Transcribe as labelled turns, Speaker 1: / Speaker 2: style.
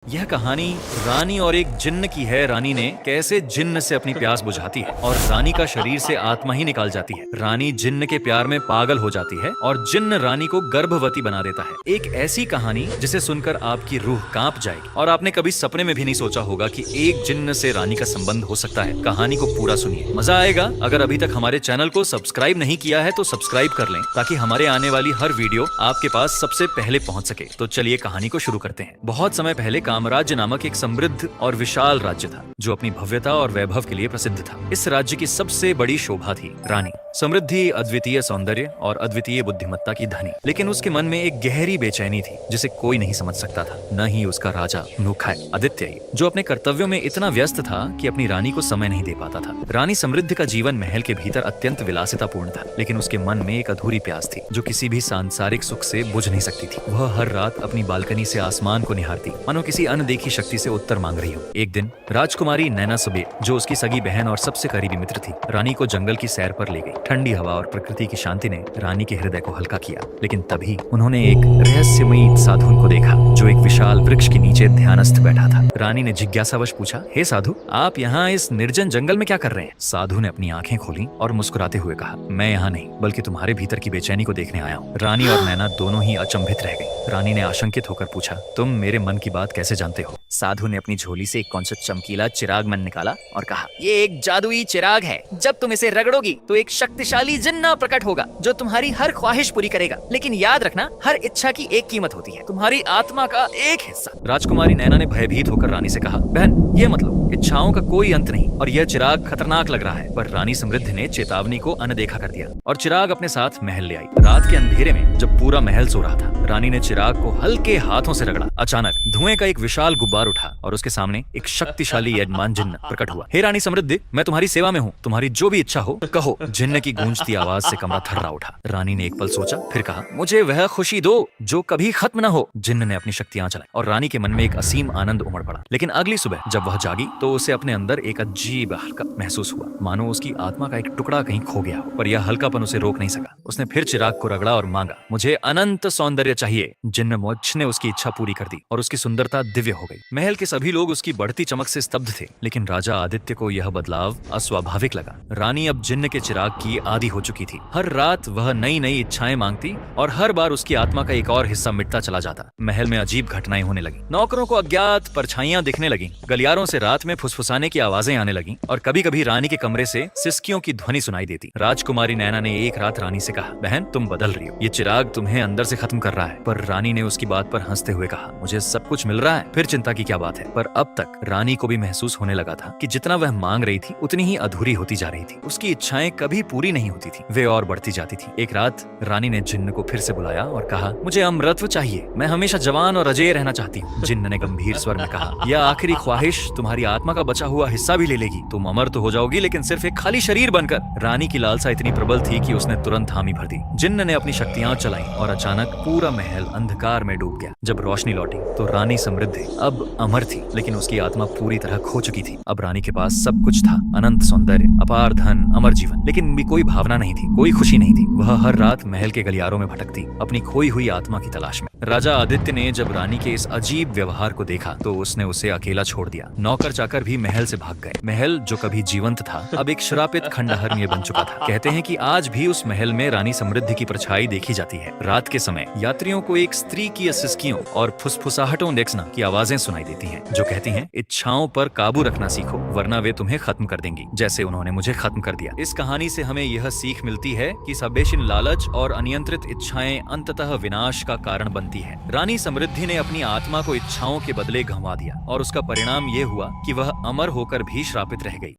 Speaker 1: यह कहानी रानी और एक जिन्न की है। रानी ने कैसे जिन्न से अपनी प्यास बुझाती है और रानी का शरीर से आत्मा ही निकाल जाती है। रानी जिन्न के प्यार में पागल हो जाती है और जिन्न रानी को गर्भवती बना देता है। एक ऐसी कहानी जिसे सुनकर आपकी रूह कांप जाएगी और आपने कभी सपने में भी नहीं सोचा होगा कि एक जिन्न से रानी का संबंध हो सकता है। कहानी को पूरा सुनिए, मजा आएगा। अगर अभी तक हमारे चैनल को सब्सक्राइब नहीं किया है तो सब्सक्राइब कर लें ताकि हमारे आने वाली हर वीडियो आपके पास सबसे पहले पहुंच सके। तो चलिए कहानी को शुरू करते हैं। बहुत समय पहले कामराज्य नामक एक समृद्ध और विशाल राज्य था जो अपनी भव्यता और वैभव के लिए प्रसिद्ध था। इस राज्य की सबसे बड़ी शोभा थी रानी। समृद्धि, अद्वितीय सौंदर्य और अद्वितीय बुद्धिमत्ता की धनी। लेकिन उसके मन में एक गहरी बेचैनी थी जिसे कोई नहीं समझ सकता था, न ही उसका राजा नुखाय आदित्य, जो अपने कर्तव्यों में इतना व्यस्त था कि अपनी रानी को समय नहीं दे पाता था। रानी समृद्धि का जीवन महल के भीतर अत्यंत विलासितापूर्ण था, लेकिन उसके मन में एक अधूरी प्यास थी जो किसी भी सांसारिक सुख से बुझ नहीं सकती थी। वह हर रात अपनी बालकनी से आसमान को निहारती, मानो किसी अनदेखी शक्ति से उत्तर मांग रही हो। एक दिन राजकुमारी नैना सुबेर, जो उसकी सगी बहन और सबसे करीबी मित्र थी, रानी को जंगल की सैर पर ले गई। ठंडी हवा और प्रकृति की शांति ने रानी के हृदय को हल्का किया। लेकिन तभी उन्होंने एक रहस्यमयी साधु को देखा जो एक विशाल वृक्ष के नीचे ध्यानस्थ बैठा था। रानी ने जिज्ञासावश पूछा, हे साधु, आप यहाँ इस निर्जन जंगल में क्या कर रहे हैं? साधु ने अपनी आंखें खोली और मुस्कुराते हुए कहा, मैं यहाँ नहीं बल्कि तुम्हारे भीतर की बेचैनी को देखने आया हूँ। रानी और नैना दोनों ही अचंभित रह गई। रानी ने आशंकित होकर पूछा, तुम मेरे मन की बात कैसे जानते हो?
Speaker 2: साधु ने अपनी झोली से एक कौन सा चमकीला चिराग मन निकाला और कहा, ये एक जादुई चिराग है। जब तुम इसे रगड़ोगी तो एक शक्तिशाली जिन्ना प्रकट होगा जो तुम्हारी हर ख्वाहिश पूरी करेगा। लेकिन याद रखना, हर इच्छा की एक कीमत होती है, तुम्हारी आत्मा का एक हिस्सा।
Speaker 1: राजकुमारी नैना ने भयभीत होकर रानी से कहा, बहन, ये मतलब इच्छाओं का कोई अंत नहीं और यह चिराग खतरनाक लग रहा है। पर रानी समृद्धि ने चेतावनी को अनदेखा कर दिया और चिराग अपने साथ महल ले आई। रात के अंधेरे में जब पूरा महल सो रहा था, रानी ने चिराग को हल्के हाथों से रगड़ा। अचानक धुएं का एक विशाल गुब्बार उठा और उसके सामने एक शक्तिशाली यजमान जिन्न प्रकट हुआ। हे रानी समृद्धि, मैं तुम्हारी सेवा में हूँ, तुम्हारी जो भी इच्छा हो कहो। जिन्न की गूंजती आवाज से कमरा थर्रा उठा। रानी ने एक पल सोचा, फिर कहा, मुझे वह खुशी दो जो कभी खत्म न हो। जिन्न ने अपनी शक्तियां चलाई और रानी के मन में एक असीम आनंद उमड़ पड़ा। लेकिन अगली सुबह जब वह जागी तो उसे अपने अंदर एक अजीब हल्का महसूस हुआ, मानो उसकी आत्मा का एक टुकड़ा कहीं खो गया हो। पर यह हल्कापन उसे रोक नहीं सका। उसने फिर चिराग को रगड़ा और मांगा, मुझे अनंत सौंदर्य चाहिए। जिन्न मोक्ष ने उसकी इच्छा पूरी कर दी और उसकी सुंदरता दिव्य हो गई। महल के सभी लोग उसकी बढ़ती चमक से स्तब्ध थे, लेकिन राजा आदित्य को यह बदलाव अस्वाभाविक लगा। रानी अब जिन्न के चिराग की आदी हो चुकी थी। हर रात वह नई नई इच्छाएं मांगती और हर बार उसकी आत्मा का एक और हिस्सा मिटता चला जाता। महल में अजीब घटनाएं होने लगी। नौकरों को अज्ञात परछाइयां दिखने लगी, गलियारों से रात में फुसफुसाने की आवाजें आने लगी और कभी कभी रानी के कमरे से सिसकियों की ध्वनि सुनाई देती। राजकुमारी नैना ने एक रात रानी से कहा, बहन, तुम बदल रही हो, ये चिराग तुम्हें अंदर से खत्म कर रहा है। पर रानी ने उसकी बात पर हंसते हुए कहा, मुझे सब कुछ मिल रहा है, फिर चिंता की क्या बात है? पर अब तक रानी को भी महसूस होने लगा था कि जितना वह मांग रही थी उतनी ही अधूरी होती जा रही थी। उसकी इच्छाएं कभी पूरी नहीं होती थी, वे और बढ़ती जाती थी। एक रात रानी ने जिन्न को फिर से बुलाया और कहा, मुझे अमरत्व चाहिए, मैं हमेशा जवान और अजय रहना चाहती हूँ। जिन्न ने गंभीर स्वर में कहा, यह आखिरी ख्वाहिश तुम्हारी आत्मा का बचा हुआ हिस्सा भी ले लेगी। तुम अमर तो हो जाओगी, लेकिन सिर्फ एक खाली शरीर बनकर। रानी की लालसा इतनी प्रबल थी कि उसने तुरंत हामी भर दी। जिन्न ने अपनी शक्तियां चलाई और अचानक पूरा महल अंधकार में डूब गया। जब रोशनी लौटी तो रानी समृद्धि अब अमर थी, लेकिन उसकी आत्मा पूरी तरह खो चुकी थी। अब रानी के पास सब कुछ था, अनंत सौंदर्य, अपार धन, अमर जीवन, लेकिन भी कोई भावना नहीं थी, कोई खुशी नहीं थी। वह हर रात महल के गलियारों में भटकती, अपनी खोई हुई आत्मा की तलाश में। राजा आदित्य ने जब रानी के इस अजीब व्यवहार को देखा तो उसने उसे अकेला छोड़ दिया। नौकर चाकर भी महल से भाग गए। महल जो कभी जीवंत था अब एक श्रापित खंडहर में बन चुका था। कहते हैं कि आज भी उस महल में रानी समृद्धि की परछाई देखी जाती है। रात के समय यात्रियों को एक स्त्री की सिसकियों और फुसफुसाहटों देखना की आवाजें सुनाई देती हैं, जो कहती हैं, इच्छाओं पर काबू रखना सीखो वरना वे तुम्हें खत्म कर देंगी, जैसे उन्होंने मुझे खत्म कर दिया। इस कहानी से हमें यह सीख मिलती है कि सभेशिन लालच और अनियंत्रित इच्छाएं अंततः विनाश का कारण बनती है। रानी समृद्धि ने अपनी आत्मा को इच्छाओं के बदले गंवा दिया और उसका परिणाम ये हुआ कि वह अमर होकर भी श्रापित रह गई।